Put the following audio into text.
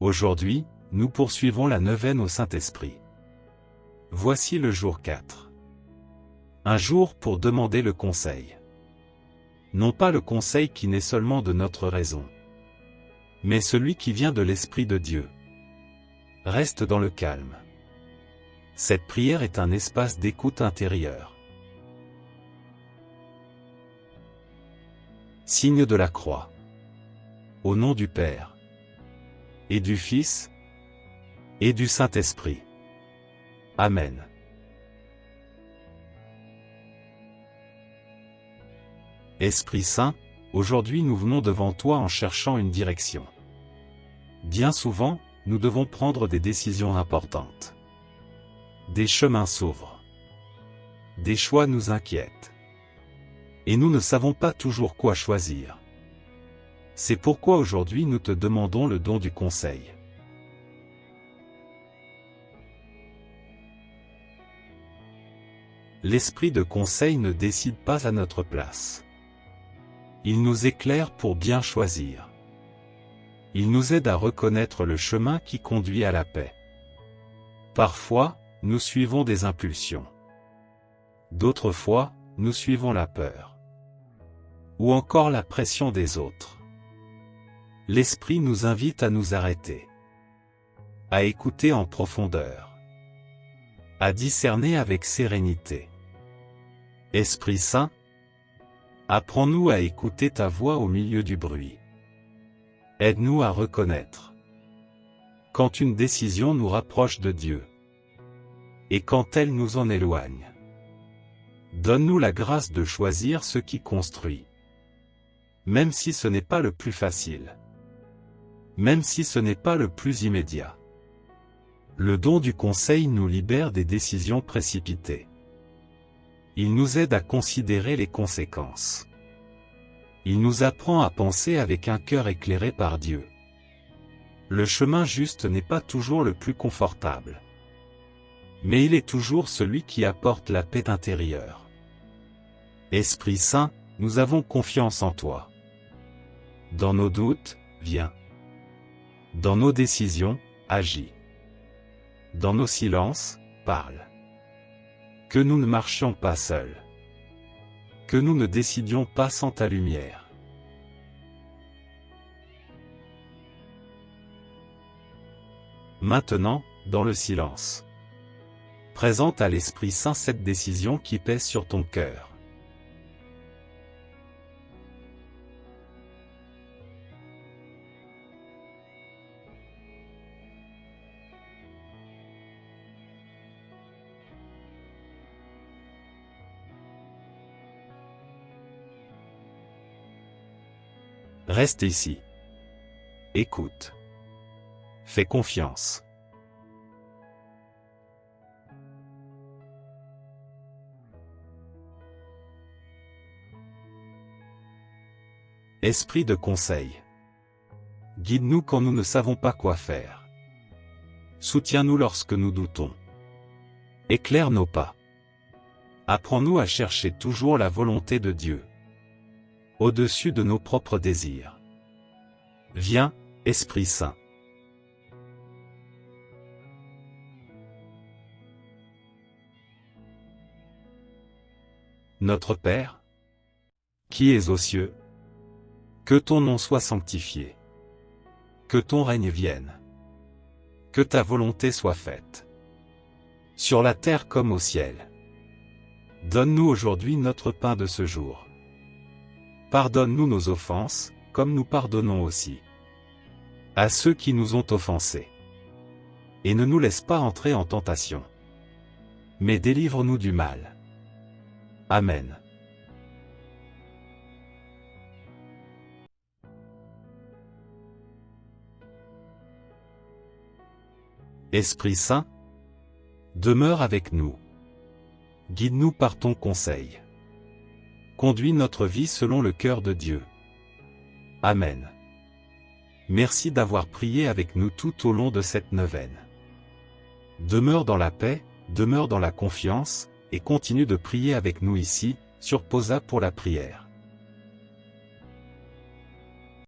Aujourd'hui, nous poursuivons la neuvaine au Saint-Esprit. Voici le jour 4. Un jour pour demander le conseil. Non pas le conseil qui naît seulement de notre raison, mais celui qui vient de l'Esprit de Dieu. Reste dans le calme. Cette prière est un espace d'écoute intérieure. Signe de la croix. Au nom du Père, et du Fils, et du Saint-Esprit. Amen. Esprit Saint, aujourd'hui nous venons devant toi en cherchant une direction. Bien souvent, nous devons prendre des décisions importantes. Des chemins s'ouvrent. Des choix nous inquiètent. Et nous ne savons pas toujours quoi choisir. C'est pourquoi aujourd'hui nous te demandons le don du conseil. L'esprit de conseil ne décide pas à notre place. Il nous éclaire pour bien choisir. Il nous aide à reconnaître le chemin qui conduit à la paix. Parfois, nous suivons des impulsions. D'autres fois, nous suivons la peur. Ou encore la pression des autres. L'Esprit nous invite à nous arrêter. À écouter en profondeur. À discerner avec sérénité. Esprit Saint, apprends-nous à écouter ta voix au milieu du bruit. Aide-nous à reconnaître quand une décision nous rapproche de Dieu et quand elle nous en éloigne. Donne-nous la grâce de choisir ce qui construit, même si ce n'est pas le plus facile, même si ce n'est pas le plus immédiat. Le don du conseil nous libère des décisions précipitées. Il nous aide à considérer les conséquences. Il nous apprend à penser avec un cœur éclairé par Dieu. Le chemin juste n'est pas toujours le plus confortable. Mais il est toujours celui qui apporte la paix intérieure. Esprit Saint, nous avons confiance en toi. Dans nos doutes, viens. Dans nos décisions, agis. Dans nos silences, parle. Que nous ne marchions pas seuls. Que nous ne décidions pas sans ta lumière. Maintenant, dans le silence, présente à l'Esprit Saint cette décision qui pèse sur ton cœur. Reste ici. Écoute. Fais confiance. Esprit de conseil. Guide-nous quand nous ne savons pas quoi faire. Soutiens-nous lorsque nous doutons. Éclaire nos pas. Apprends-nous à chercher toujours la volonté de Dieu, au-dessus de nos propres désirs. Viens, Esprit Saint. Notre Père, qui es aux cieux, que ton nom soit sanctifié. Que ton règne vienne. Que ta volonté soit faite. Sur la terre comme au ciel. Donne-nous aujourd'hui notre pain de ce jour. Pardonne-nous nos offenses, comme nous pardonnons aussi à ceux qui nous ont offensés. Et ne nous laisse pas entrer en tentation, mais délivre-nous du mal. Amen. Esprit Saint, demeure avec nous. Guide-nous par ton conseil. Conduis notre vie selon le cœur de Dieu. Amen. Merci d'avoir prié avec nous tout au long de cette neuvaine. Demeure dans la paix, demeure dans la confiance, et continue de prier avec nous ici, sur Posa pour la prière.